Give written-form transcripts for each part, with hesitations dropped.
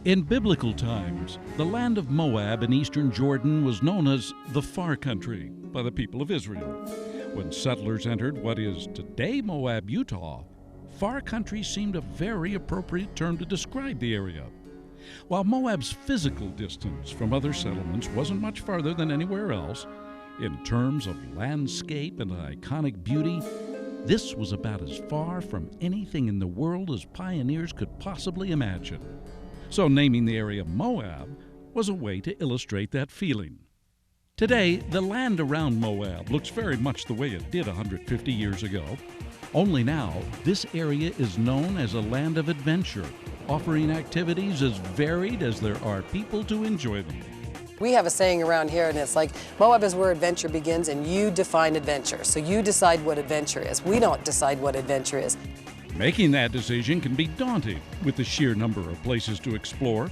In biblical times, the land of Moab in eastern Jordan was known as the Far Country by the people of Israel. When settlers entered what is today Moab, Utah, Far Country seemed a very appropriate term to describe the area. While Moab's physical distance from other settlements wasn't much farther than anywhere else, in terms of landscape and iconic beauty, this was about as far from anything in the world as pioneers could possibly imagine. So naming the area Moab was a way to illustrate that feeling. Today, the land around Moab looks very much the way it did 150 years ago. Only now, this area is known as a land of adventure, offering activities as varied as there are people to enjoy them. We have a saying around here, and it's like, Moab is where adventure begins, and you define adventure. So you decide what adventure is. We don't decide what adventure is. Making that decision can be daunting with the sheer number of places to explore.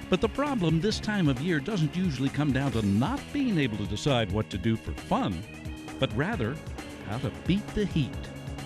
But the problem this time of year doesn't usually come down to not being able to decide what to do for fun, but rather how to beat the heat.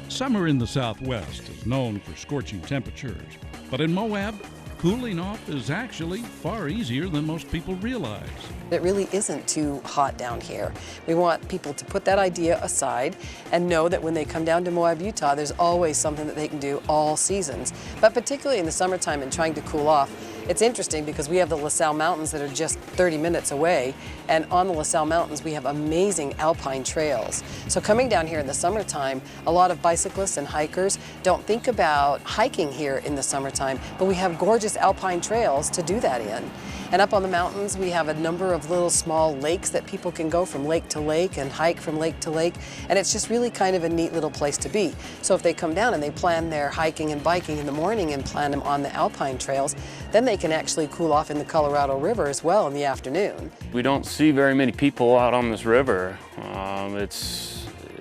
Summer in the Southwest is known for scorching temperatures, but in Moab, cooling off is actually far easier than most people realize. It really isn't too hot down here. We want people to put that idea aside and know that when they come down to Moab, Utah, there's always something that they can do all seasons. But particularly in the summertime and trying to cool off, it's interesting because we have the LaSalle Mountains that are just 30 minutes away, and on the LaSalle Mountains we have amazing alpine trails. So coming down here in the summertime, a lot of bicyclists and hikers don't think about hiking here in the summertime, but we have gorgeous alpine trails to do that in. And up on the mountains we have a number of little small lakes that people can go from lake to lake and hike from lake to lake, and it's just really kind of a neat little place to be. So if they come down and they plan their hiking and biking in the morning and plan them on the alpine trails, then they can actually cool off in the Colorado River as well in the afternoon. We don't see very many people out on this river.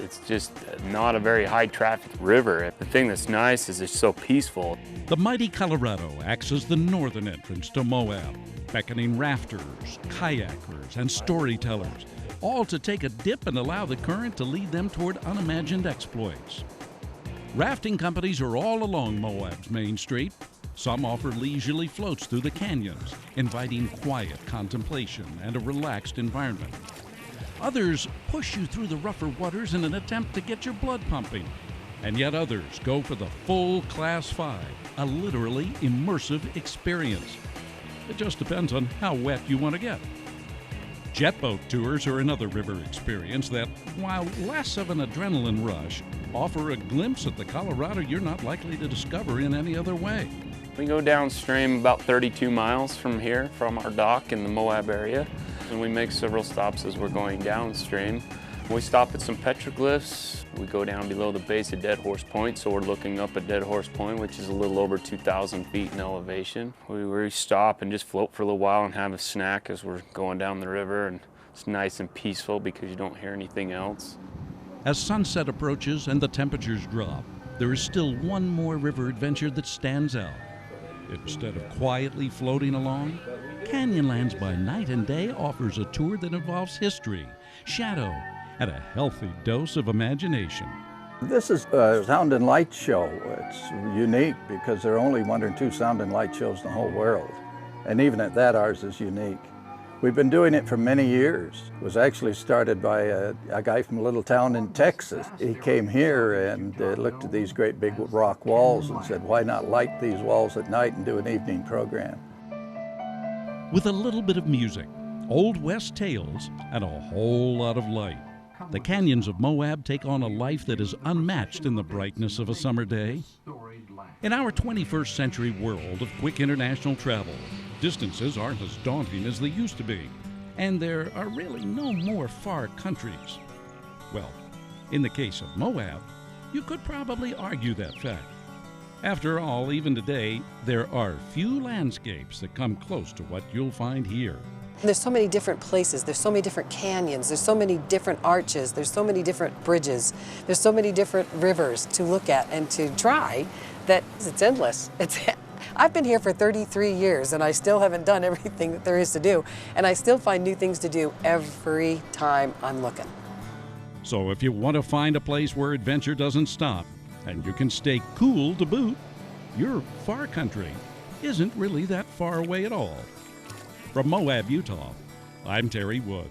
It's just not a very high traffic river. The thing that's nice is it's so peaceful. The mighty Colorado acts as the northern entrance to Moab, beckoning rafters, kayakers, and storytellers, all to take a dip and allow the current to lead them toward unimagined exploits. Rafting companies are all along Moab's main street. Some offer leisurely floats through the canyons, inviting quiet contemplation and a relaxed environment. Others push you through the rougher waters in an attempt to get your blood pumping. And yet others go for the full Class 5, a literally immersive experience. It just depends on how wet you want to get. Jet boat tours are another river experience that, while less of an adrenaline rush, offer a glimpse at the Colorado you're not likely to discover in any other way. We go downstream about 32 miles from here, from our dock in the Moab area, and we make several stops as we're going downstream. We stop at some petroglyphs. We go down below the base of Dead Horse Point, so we're looking up at Dead Horse Point, which is a little over 2,000 feet in elevation. We stop and just float for a little while and have a snack as we're going down the river, and it's nice and peaceful because you don't hear anything else. As sunset approaches and the temperatures drop, there is still one more river adventure that stands out. Instead of quietly floating along, Canyonlands by Night and Day offers a tour that involves history, shadow, and a healthy dose of imagination. This is a sound and light show. It's unique because there are only 1 or 2 sound and light shows in the whole world. And even at that, ours is unique. We've been doing it for many years. It was actually started by a guy from a little town in Texas. He came here and looked at these great big rock walls and said, why not light these walls at night and do an evening program? With a little bit of music, Old West tales, and a whole lot of light, the canyons of Moab take on a life that is unmatched in the brightness of a summer day. In our 21st century world of quick international travel, distances aren't as daunting as they used to be, and there are really no more far countries. Well, in the case of Moab, you could probably argue that fact. After all, even today, there are few landscapes that come close to what you'll find here. There's so many different places, there's so many different canyons, there's so many different arches, there's so many different bridges, there's so many different rivers to look at and to try that it's endless. I've been here for 33 years and I still haven't done everything that there is to do, and I still find new things to do every time I'm looking. So if you want to find a place where adventure doesn't stop and you can stay cool to boot, you're Far Country. isn't really that far away at all. From Moab, Utah, I'm Terry Wood.